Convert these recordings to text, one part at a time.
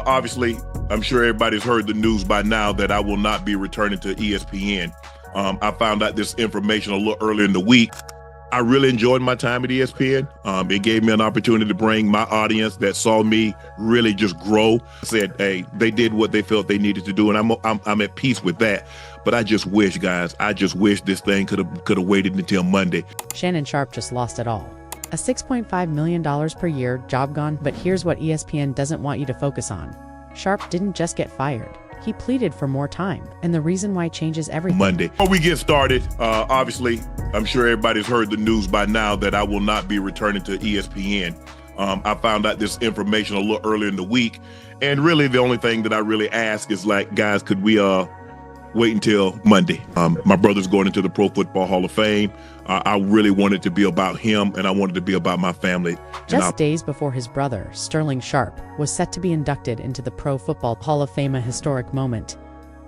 Obviously, I'm sure everybody's heard the news by now that I will not be returning to ESPN. I found out this information a little earlier in the week. I really enjoyed my time at ESPN. It gave me an opportunity to bring my audience that saw me really just grow. I said, hey, they did what they felt they needed to do, and I'm at peace with that. But I just wish, guys, this thing could have waited until Monday. Shannon Sharpe just lost it all. A $6.5 million per year, job gone, but here's what ESPN doesn't want you to focus on. Sharpe didn't just get fired. He pleaded for more time, and the reason why changes everything. Monday. Before we get started, obviously, I'm sure everybody's heard the news by now that I will not be returning to ESPN. I found out this information a little earlier in the week, and really the only thing that I really ask is, like, guys, could we wait until Monday? My brother's going into the Pro Football Hall of Fame. I really wanted to be about him, and I wanted to be about my family. Just days before his brother, Sterling Sharpe, was set to be inducted into the Pro Football Hall of Fame, a historic moment.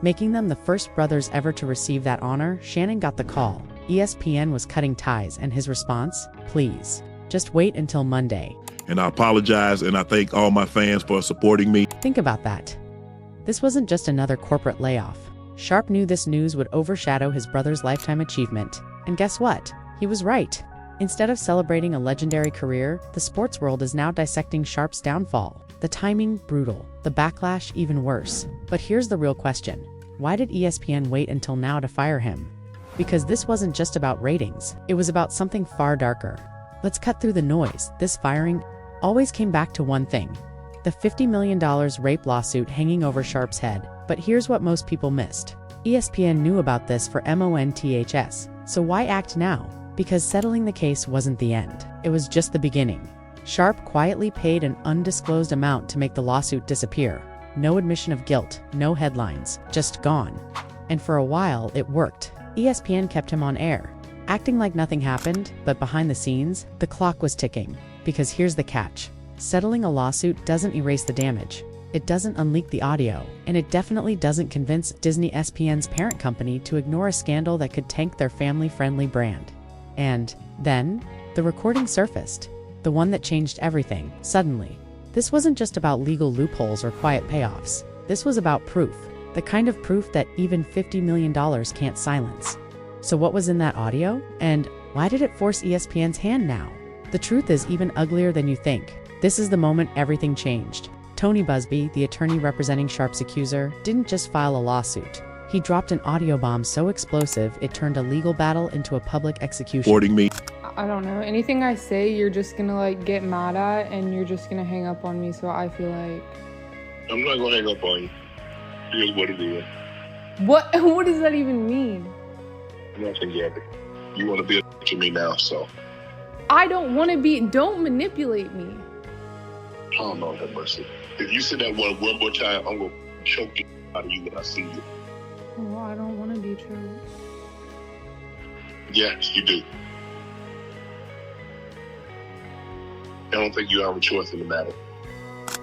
Making them the first brothers ever to receive that honor, Shannon got the call. ESPN was cutting ties, and his response? Please, just wait until Monday. And I apologize, and I thank all my fans for supporting me. Think about that. This wasn't just another corporate layoff. Sharpe knew this news would overshadow his brother's lifetime achievement. And guess what? He was right. Instead of celebrating a legendary career, the sports world is now dissecting Sharpe's downfall. The timing, brutal. The backlash, even worse. But here's the real question. Why did ESPN wait until now to fire him? Because this wasn't just about ratings. It was about something far darker. Let's cut through the noise. This firing always came back to one thing. The $50 million rape lawsuit hanging over Sharpe's head. But here's what most people missed. ESPN knew about this for months. So why act now? Because settling the case wasn't the end. It was just the beginning. Sharpe quietly paid an undisclosed amount to make the lawsuit disappear. No admission of guilt, no headlines, just gone. And for a while, it worked. ESPN kept him on air, acting like nothing happened, but behind the scenes, the clock was ticking. Because here's the catch. Settling a lawsuit doesn't erase the damage. It doesn't unleak the audio, and it definitely doesn't convince Disney ESPN's parent company to ignore a scandal that could tank their family-friendly brand. And then, the recording surfaced. The one that changed everything, suddenly. This wasn't just about legal loopholes or quiet payoffs. This was about proof. The kind of proof that even $50 million can't silence. So what was in that audio? And why did it force ESPN's hand now? The truth is even uglier than you think. This is the moment everything changed. Tony Busby, the attorney representing Sharpe's accuser, didn't just file a lawsuit. He dropped an audio bomb so explosive it turned a legal battle into a public execution. I don't know. Anything I say, you're just gonna like get mad at, and you're just gonna hang up on me. So I feel like I'm not gonna hang up on you. Here's what it is. What? What does that even mean? Nothing yet. You want to be a to me now, so I don't want to be. Don't manipulate me. Oh, Lord have mercy. If you say that one more time, I'm gonna choke it out of you when I see you. Oh, I don't want to be choked. Yes, you do. I don't think you have a choice in the matter.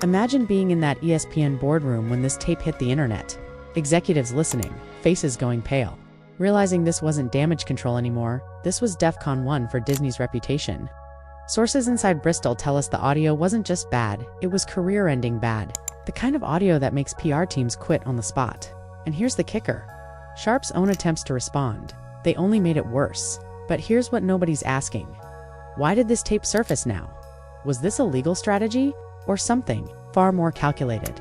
Imagine being in that ESPN boardroom when this tape hit the internet. Executives listening, faces going pale. Realizing this wasn't damage control anymore, this was DEFCON 1 for Disney's reputation. Sources inside Bristol tell us the audio wasn't just bad, it was career-ending bad. The kind of audio that makes PR teams quit on the spot. And here's the kicker. Sharpe's own attempts to respond. They only made it worse. But here's what nobody's asking. Why did this tape surface now? Was this a legal strategy? Or something far more calculated?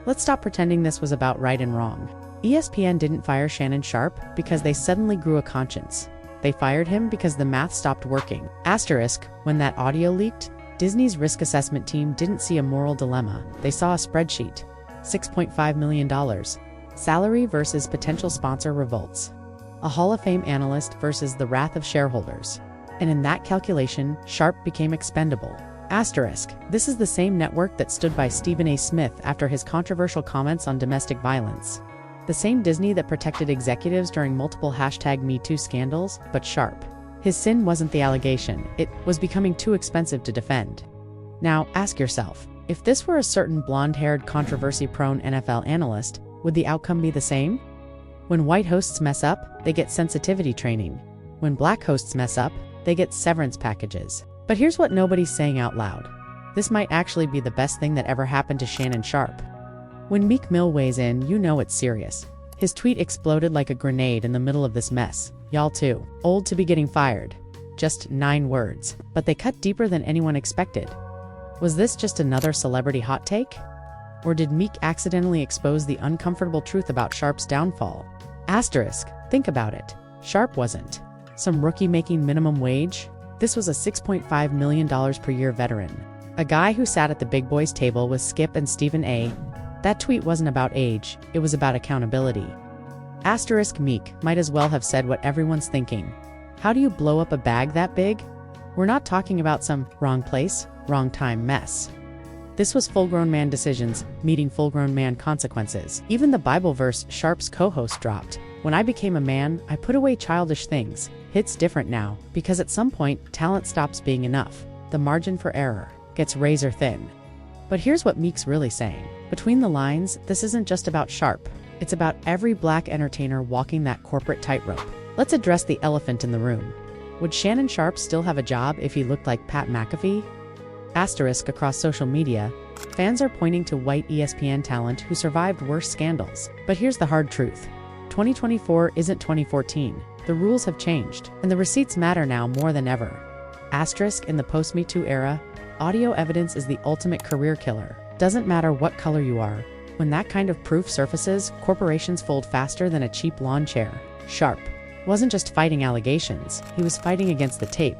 Let's stop pretending this was about right and wrong. ESPN didn't fire Shannon Sharpe because they suddenly grew a conscience. They fired him because the math stopped working. Asterisk, when that audio leaked, Disney's risk assessment team didn't see a moral dilemma. They saw a spreadsheet. $6.5 million. Salary versus potential sponsor revolts. A Hall of Fame analyst versus the wrath of shareholders. And in that calculation, Sharpe became expendable. Asterisk, this is the same network that stood by Stephen A. Smith after his controversial comments on domestic violence. The same Disney that protected executives during multiple #MeToo scandals, but Sharpe. His sin wasn't the allegation, it was becoming too expensive to defend. Now, ask yourself, if this were a certain blonde-haired, controversy-prone NFL analyst, would the outcome be the same? When white hosts mess up, they get sensitivity training. When black hosts mess up, they get severance packages. But here's what nobody's saying out loud. This might actually be the best thing that ever happened to Shannon Sharpe. When Meek Mill weighs in, you know it's serious. His tweet exploded like a grenade in the middle of this mess. Y'all too old to be getting fired. Just 9 words, but they cut deeper than anyone expected. Was this just another celebrity hot take? Or did Meek accidentally expose the uncomfortable truth about Sharpe's downfall? Asterisk, think about it. Sharpe wasn't some rookie making minimum wage. This was a $6.5 million per year veteran. A guy who sat at the big boys table with Skip and Stephen A. That tweet wasn't about age, it was about accountability. Asterisk, Meek might as well have said what everyone's thinking. How do you blow up a bag that big? We're not talking about some wrong place, wrong time mess. This was full-grown man decisions meeting full-grown man consequences. Even the Bible verse Sharpe's co-host dropped, "When I became a man, I put away childish things," hits different now, because at some point, talent stops being enough. The margin for error gets razor thin. But here's what Meek's really saying. Between the lines, this isn't just about Sharpe. It's about every black entertainer walking that corporate tightrope. Let's address the elephant in the room. Would Shannon Sharpe still have a job if he looked like Pat McAfee? Asterisk, across social media, fans are pointing to white ESPN talent who survived worse scandals. But here's the hard truth. 2024 isn't 2014. The rules have changed, and the receipts matter now more than ever. Asterisk, in the post-Me Too era, audio evidence is the ultimate career killer. Doesn't matter what color you are. When that kind of proof surfaces, corporations fold faster than a cheap lawn chair. Sharpe wasn't just fighting allegations, he was fighting against the tape.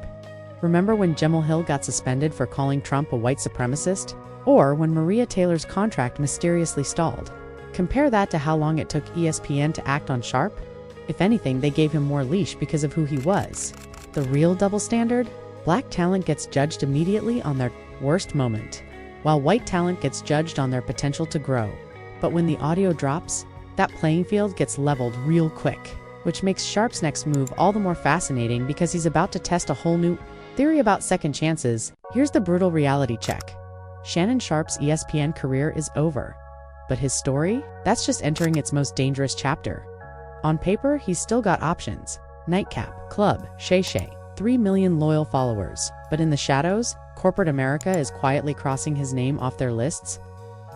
Remember when Jemele Hill got suspended for calling Trump a white supremacist? Or when Maria Taylor's contract mysteriously stalled? Compare that to how long it took ESPN to act on Sharpe. If anything, they gave him more leash because of who he was. The real double standard? Black talent gets judged immediately on their worst moment, while white talent gets judged on their potential to grow. But when the audio drops, that playing field gets leveled real quick, which makes Sharpe's next move all the more fascinating because he's about to test a whole new theory about second chances. Here's the brutal reality check. Shannon Sharpe's ESPN career is over. But his story? That's just entering its most dangerous chapter. On paper, he's still got options. Nightcap, Club, Shay Shay, 3 million loyal followers. But in the shadows, corporate America is quietly crossing his name off their lists.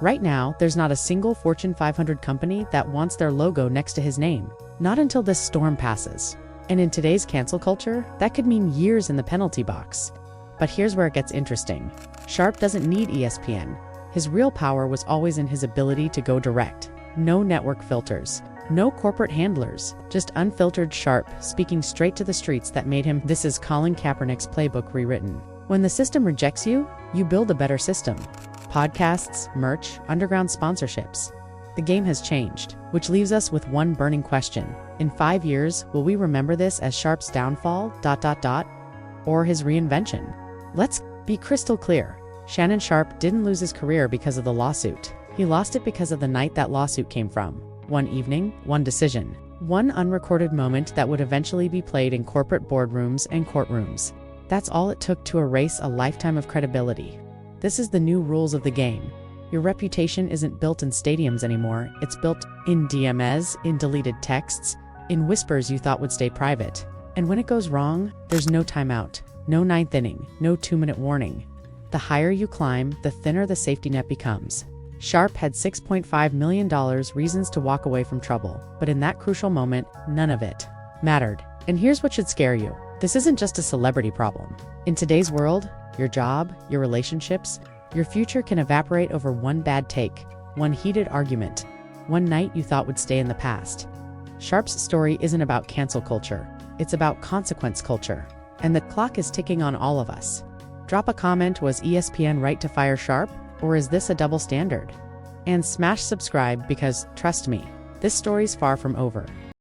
Right now, there's not a single Fortune 500 company that wants their logo next to his name. Not until this storm passes. And in today's cancel culture, that could mean years in the penalty box. But here's where it gets interesting. Sharpe doesn't need ESPN. His real power was always in his ability to go direct. No network filters. No corporate handlers. Just unfiltered Sharpe, speaking straight to the streets that made him. This is Colin Kaepernick's playbook rewritten. When the system rejects you, you build a better system. Podcasts, merch, underground sponsorships. The game has changed, which leaves us with one burning question. In 5 years, will we remember this as Sharpe's downfall, ... or his reinvention? Let's be crystal clear. Shannon Sharpe didn't lose his career because of the lawsuit. He lost it because of the night that lawsuit came from. One evening, one decision. One unrecorded moment that would eventually be played in corporate boardrooms and courtrooms. That's all it took to erase a lifetime of credibility. This is the new rules of the game. Your reputation isn't built in stadiums anymore. It's built in DMs, in deleted texts, in whispers you thought would stay private. And when it goes wrong, there's no timeout, no ninth inning, no 2-minute warning. The higher you climb, the thinner the safety net becomes. Sharpe had $6.5 million reasons to walk away from trouble, but in that crucial moment, none of it mattered. And here's what should scare you. This isn't just a celebrity problem. In today's world, your job, your relationships, your future can evaporate over one bad take, one heated argument, one night you thought would stay in the past. Sharpe's story isn't about cancel culture. It's about consequence culture. And the clock is ticking on all of us. Drop a comment, was ESPN right to fire Sharpe, or is this a double standard? And smash subscribe because, trust me, this story's far from over.